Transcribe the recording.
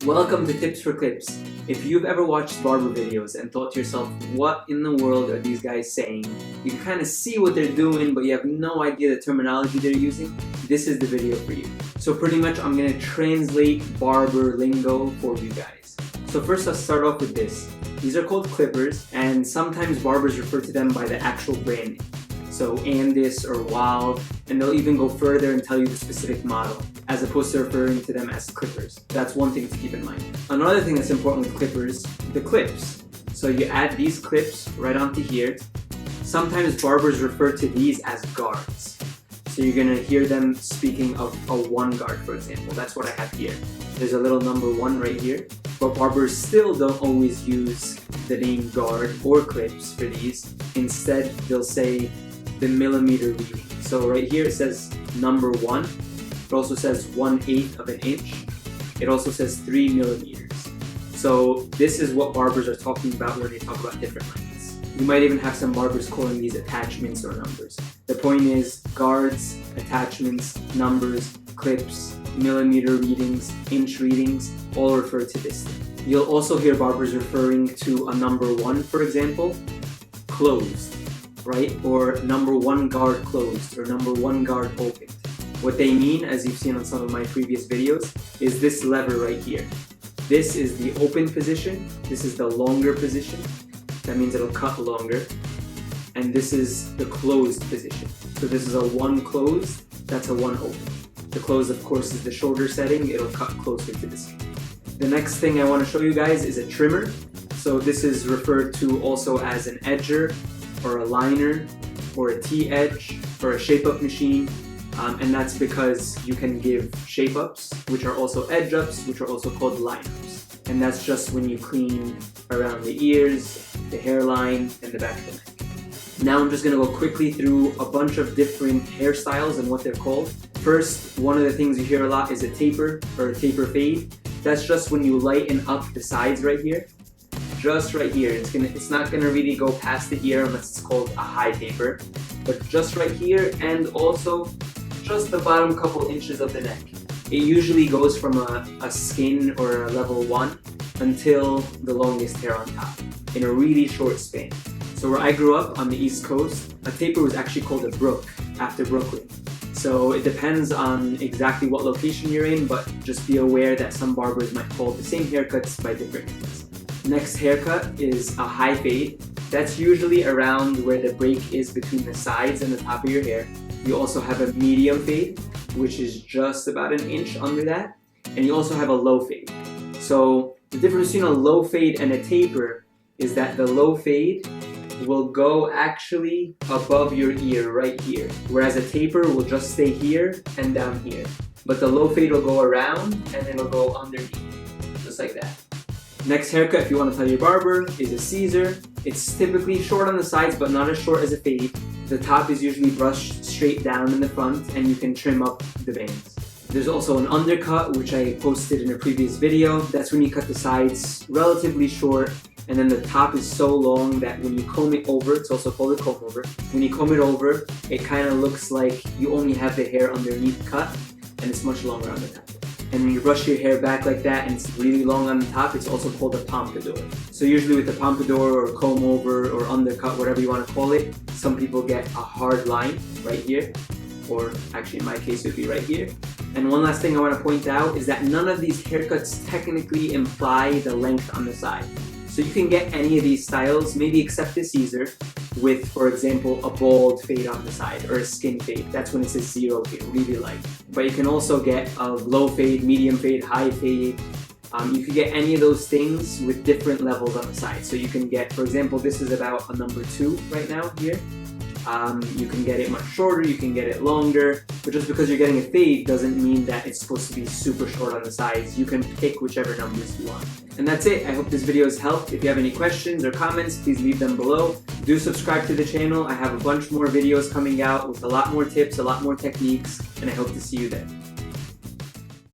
Welcome to Tips for Clips. If you've ever watched Barber videos and thought to yourself, what in the world are these guys saying? You can kind of see what they're doing, but you have no idea the terminology they're using. This is the video for you. So pretty much I'm going to translate Barber lingo for you guys. So first let's start off with this. These are called clippers, and sometimes barbers refer to them by the actual brand name. So Andis or Wild, and they'll even go further and tell you the specific model, as opposed to referring to them as clippers. That's one thing to keep in mind. Another thing that's important with clippers, the clips. So you add these clips right onto here. Sometimes barbers refer to these as guards. So you're gonna hear them speaking of a one guard, for example. That's what I have here. There's a little number 1 right here. But barbers still don't always use the name guard or clips for these. Instead, they'll say the millimeter reading. So right here it says number 1. It also says 1/8 of an inch. It also says 3 millimeters. So this is what barbers are talking about when they talk about different lengths. You might even have some barbers calling these attachments or numbers. The point is guards, attachments, numbers, clips, millimeter readings, inch readings, all refer to this thing. You'll also hear barbers referring to a number 1, for example, closed, right? Or number 1 guard closed or number 1 guard opened. What they mean, as you've seen on some of my previous videos, is this lever right here. This is the open position. This is the longer position. That means it'll cut longer. And this is the closed position. So this is a 1 closed, that's a 1 open. The closed, of course, is the shorter setting. It'll cut closer to the skin. The next thing I want to show you guys is a trimmer. So this is referred to also as an edger or a liner or a T-edge or a shape-up machine. And that's because you can give shape-ups, which are also edge-ups, which are also called line-ups. And that's just when you clean around the ears, the hairline, and the back of the neck. Now I'm just going to go quickly through a bunch of different hairstyles and what they're called. First, one of the things you hear a lot is a taper or a taper fade. That's just when you lighten up the sides right here. Just right here. It's not gonna really go past the ear unless it's called a high taper. But just right here, and also just the bottom couple inches of the neck. It usually goes from a skin or a level 1 until the longest hair on top in a really short span. So where I grew up on the East Coast, a taper was actually called a Brook after Brooklyn. So it depends on exactly what location you're in, but just be aware that some barbers might call the same haircuts by different names. Next haircut is a high fade. That's usually around where the break is between the sides and the top of your hair. You also have a medium fade, which is just about an inch under that. And you also have a low fade. So the difference between a low fade and a taper is that the low fade will go actually above your ear right here, whereas a taper will just stay here and down here. But the low fade will go around and then it'll go underneath, just like that. Next haircut, if you want to tell your barber, is a Caesar. It's typically short on the sides, but not as short as a fade. The top is usually brushed straight down in the front, and you can trim up the bangs. There's also an undercut, which I posted in a previous video. That's when you cut the sides relatively short, and then the top is so long that when you comb it over, it's also called a combover. When you comb it over, it kind of looks like you only have the hair underneath cut, and it's much longer on the top. And when you brush your hair back like that and it's really long on the top, it's also called a pompadour. So usually with the pompadour or comb over or undercut, whatever you want to call it, some people get a hard line right here, or actually in my case it would be right here. And one last thing I want to point out is that none of these haircuts technically imply the length on the side. So you can get any of these styles, maybe except the Caesar, with, for example, a bald fade on the side or a skin fade. That's when it says 0 fade, really light. But you can also get a low fade, medium fade, high fade. You can get any of those things with different levels on the side. So you can get, for example, this is about a number 2 right now here. You can get it much shorter, you can get it longer, but just because you're getting a fade doesn't mean that it's supposed to be super short on the sides. You can pick whichever numbers you want. And that's it. I hope this video has helped. If you have any questions or comments, please leave them below. Do subscribe to the channel. I have a bunch more videos coming out with a lot more tips, a lot more techniques, and I hope to see you there.